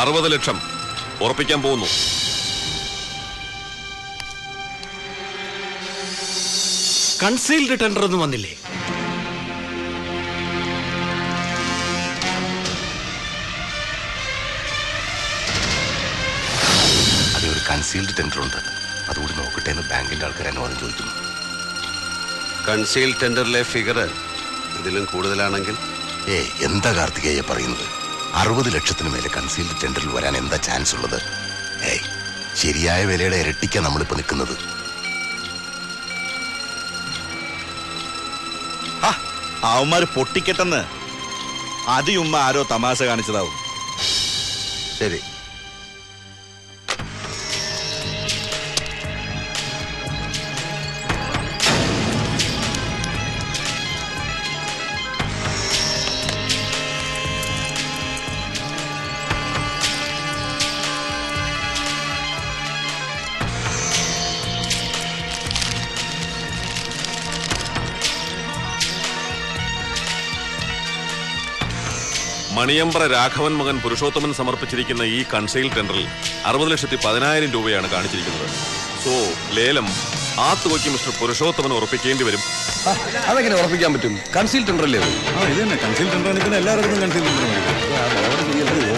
60 ലക്ഷം ഉറപ്പിക്കാൻ പോകുന്നു. Concealed tender ഒന്നും വന്നില്ലേ? അതെ, ഒരു കൺസീൽഡ് ടെൻഡർ ഉണ്ട്. അതുകൂടി നോക്കട്ടെ എന്ന് ബാങ്കിന്റെ ആൾക്കാർ അനുവാദം ചോദിക്കുന്നു. കൺസീൽഡ് ടെൻഡറിലെ ഫിഗർ ഇതിലും കൂടുതലാണെങ്കിൽ? എന്താ കാർത്തികേയ പറയുന്നത്? 60 ലക്ഷത്തിന് മേലെ കൺസീൽഡ് ടെൻഡറിൽ വരാൻ എന്താ ചാൻസ് ഉള്ളത്? ശരിയായ വിലയുടെ ഇരട്ടിക്കാണ് നമ്മളിപ്പോ നിൽക്കുന്നത്. അവന്മാര് പൊട്ടിക്കെട്ടെന്ന് അതിയുമ്മ ആരോ തമാശ കാണിച്ചതാവും. ശരി, മണിയമ്പ്ര രാഘവൻ മകൻ പുരുഷോത്തമൻ സമർപ്പിച്ചിരിക്കുന്ന ഈ കൺസെയിൽ ടെൻഡറിൽ 60,10,000 രൂപയാണ് കാണിച്ചിരിക്കുന്നത്. സോ ലേലം ആ തുകയ്ക്ക് മിസ്റ്റർ പുരുഷോത്തമൻ ഉറപ്പിക്കേണ്ടി വരും. അതെങ്ങനെ ഉറപ്പിക്കാൻ പറ്റും? കൺസീൽ ടെൻഡർ അല്ലേ? ഇത് തന്നെ കൺസീൽ ടെൻഡർ. എല്ലാവരും കൺസീൽ ടെൻഡർ